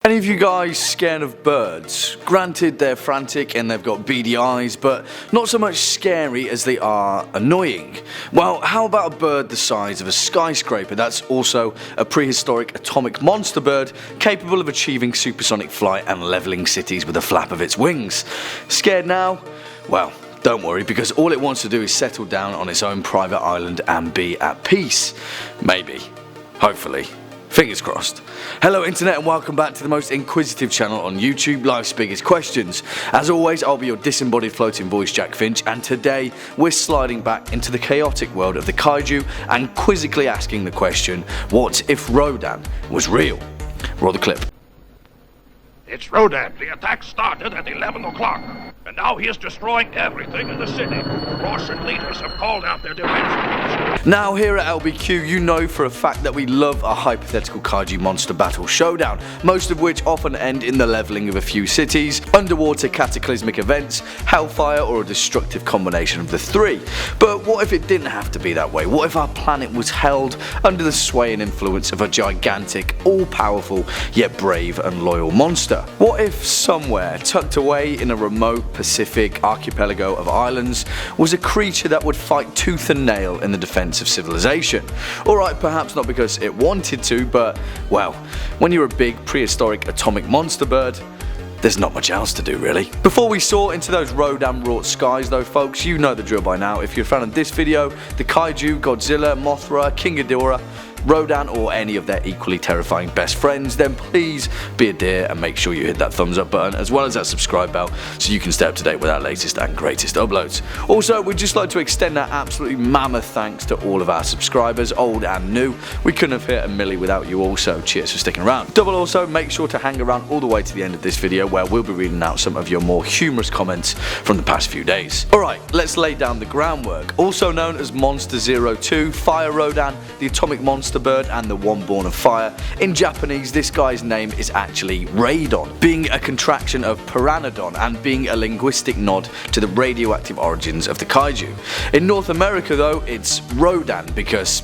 Any of you guys scared of birds? Granted, they're frantic and they've got beady eyes, but not so much scary as they are annoying. Well, how about a bird the size of a skyscraper that's also a prehistoric atomic monster bird capable of achieving supersonic flight and leveling cities with a flap of its wings? Scared now? Well, don't worry, because all it wants to do is settle down on its own private island and be at peace. Maybe. Hopefully. Fingers crossed. Hello internet and welcome back to the most inquisitive channel on YouTube, Life's Biggest Questions. As always, I'll be your disembodied floating voice, Jack Finch, and today we're sliding back into the chaotic world of the kaiju and quizzically asking the question, what if Rodan was real? Roll the clip. It's Rodan. The attack started at 11 o'clock, and now he is destroying everything in the city. Russian leaders have called out their defense. Now here at LBQ, you know for a fact that we love a hypothetical kaiju monster battle showdown, most of which often end in the leveling of a few cities, underwater cataclysmic events, hellfire, or a destructive combination of the three. But what if it didn't have to be that way? What if our planet was held under the sway and influence of a gigantic, all-powerful, yet brave and loyal monster? What if somewhere, tucked away in a remote Pacific archipelago of islands, was a creature that would fight tooth and nail in the defense of civilization? Alright, perhaps not because it wanted to, but, well, when you're a big prehistoric atomic monster bird, there's not much else to do really. Before we soar into those Rodan wrought skies though folks, you know the drill by now. If you're a fan of this video, the kaiju, Godzilla, Mothra, King Ghidorah, Rodan, or any of their equally terrifying best friends, then please be a dear and make sure you hit that thumbs up button as well as that subscribe bell so you can stay up to date with our latest and greatest uploads. Also, we'd just like to extend our absolutely mammoth thanks to all of our subscribers, old and new. We couldn't have hit a milli without you all, so cheers for sticking around. Double also, make sure to hang around all the way to the end of this video where we'll be reading out some of your more humorous comments from the past few days. Alright, let's lay down the groundwork. Also known as Monster 02, Fire Rodan, the atomic monster bird, and the one born of fire. In Japanese, this guy's name is actually Radon, being a contraction of Pteranodon and being a linguistic nod to the radioactive origins of the kaiju. In North America though, it's Rodan because,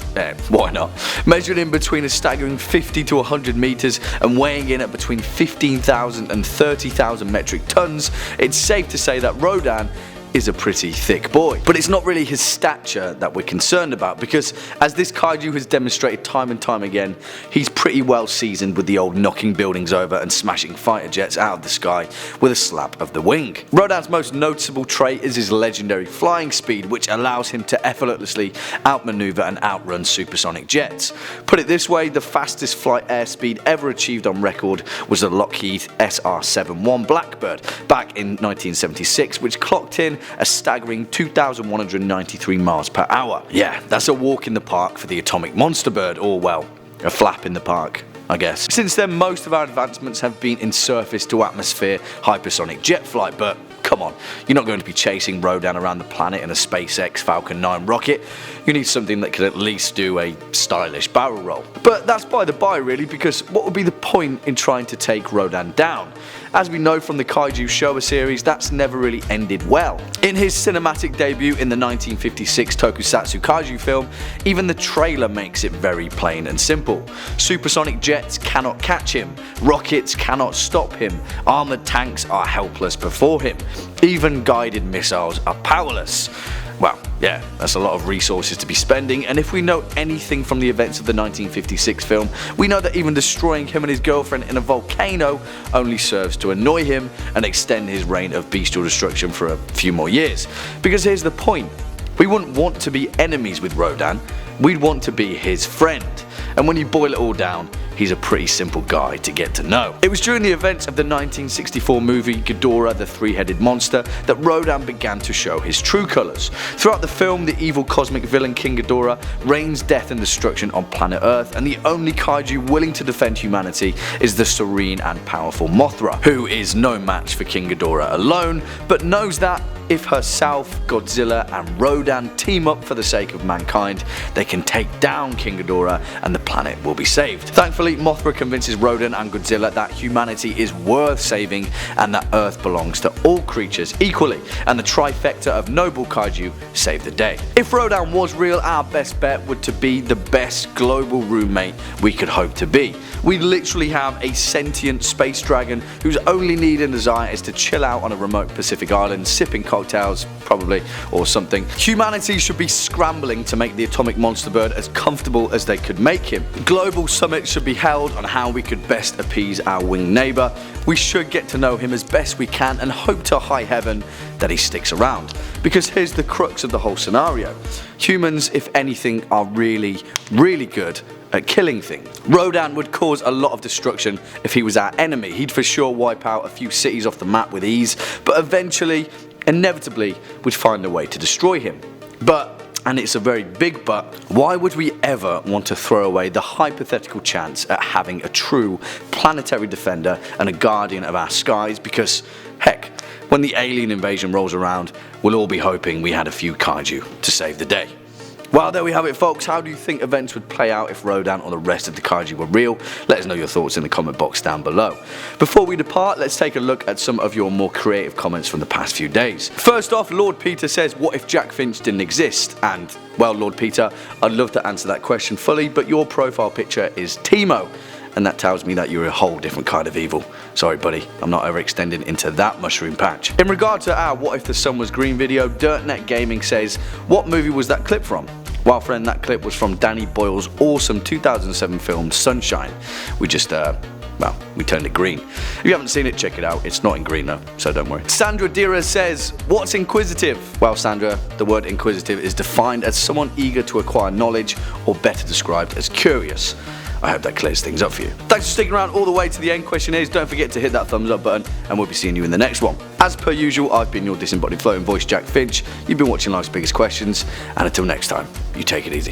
why not? Measured in between a staggering 50 to 100 meters and weighing in at between 15,000 and 30,000 metric tons, it's safe to say that Rodan is a pretty thick boy. But it's not really his stature that we're concerned about, because as this kaiju has demonstrated time and time again, he's pretty well seasoned with the old knocking buildings over and smashing fighter jets out of the sky with a slap of the wing. Rodan's most noticeable trait is his legendary flying speed, which allows him to effortlessly outmaneuver and outrun supersonic jets. Put it this way, the fastest flight airspeed ever achieved on record was the Lockheed SR-71 Blackbird back in 1976, which clocked in a staggering 2,193 miles per hour. Yeah, that's a walk in the park for the atomic monster bird, or well, a flap in the park, I guess. Since then, most of our advancements have been in surface to atmosphere hypersonic jet flight, but come on, you're not going to be chasing Rodan around the planet in a SpaceX Falcon 9 rocket. You need something that could at least do a stylish barrel roll. But that's by the by really, because what would be the point in trying to take Rodan down? As we know from the Kaiju Showa series, that's never really ended well. In his cinematic debut in the 1956 Tokusatsu Kaiju film, even the trailer makes it very plain and simple. Supersonic jets cannot catch him, rockets cannot stop him, armoured tanks are helpless before him, even guided missiles are powerless. Well, yeah, that's a lot of resources to be spending, and if we know anything from the events of the 1956 film, we know that even destroying him and his girlfriend in a volcano only serves to annoy him and extend his reign of bestial destruction for a few more years. Because here's the point, we wouldn't want to be enemies with Rodan, we'd want to be his friend. And when you boil it all down, he's a pretty simple guy to get to know. It was during the events of the 1964 movie Ghidorah the Three-Headed Monster that Rodan began to show his true colours. Throughout the film, the evil cosmic villain King Ghidorah rains death and destruction on planet Earth, and the only kaiju willing to defend humanity is the serene and powerful Mothra, who is no match for King Ghidorah alone, but knows that if herself, Godzilla and Rodan team up for the sake of mankind, they can take down King Ghidorah and the planet will be saved. Thankfully, Mothra convinces Rodan and Godzilla that humanity is worth saving and that Earth belongs to all creatures equally, and the trifecta of noble kaiju save the day. If Rodan was real, our best bet would to be the best global roommate we could hope to be. We literally have a sentient space dragon whose only need and desire is to chill out on a remote Pacific island sipping cocktails, probably, or something. Humanity should be scrambling to make the atomic monster bird as comfortable as they could make him. Global summits should be held on how we could best appease our winged neighbour. We should get to know him as best we can and hope to high heaven that he sticks around. Because here's the crux of the whole scenario. Humans, if anything, are really good at killing things. Rodan would cause a lot of destruction if he was our enemy. He'd for sure wipe out a few cities off the map with ease, but eventually, inevitably, we'd find a way to destroy him. But, and it's a very big but, why would we ever want to throw away the hypothetical chance at having a true planetary defender and a guardian of our skies? Because, heck, when the alien invasion rolls around, we'll all be hoping we had a few kaiju to save the day. Well, there we have it, folks. How do you think events would play out if Rodan or the rest of the kaiju were real? Let us know your thoughts in the comment box down below. Before we depart, let's take a look at some of your more creative comments from the past few days. First off, Lord Peter says, what if Jack Finch didn't exist? And, well, Lord Peter, I'd love to answer that question fully, but your profile picture is Timo, and that tells me that you're a whole different kind of evil. Sorry buddy, I'm not overextending into that mushroom patch. In regard to our What If the Sun Was Green video, DirtNet Gaming says, what movie was that clip from? Well friend, that clip was from Danny Boyle's awesome 2007 film Sunshine. We just, we turned it green. If you haven't seen it, check it out. It's not in green though, so don't worry. Sandra Dira says, what's inquisitive? Well Sandra, the word inquisitive is defined as someone eager to acquire knowledge, or better described as curious. I hope that clears things up for you. Thanks for sticking around all the way to the end, questionnaires. Don't forget to hit that thumbs up button and we'll be seeing you in the next one. As per usual, I've been your disembodied floating voice, Jack Finch. You've been watching Life's Biggest Questions, and until next time, you take it easy.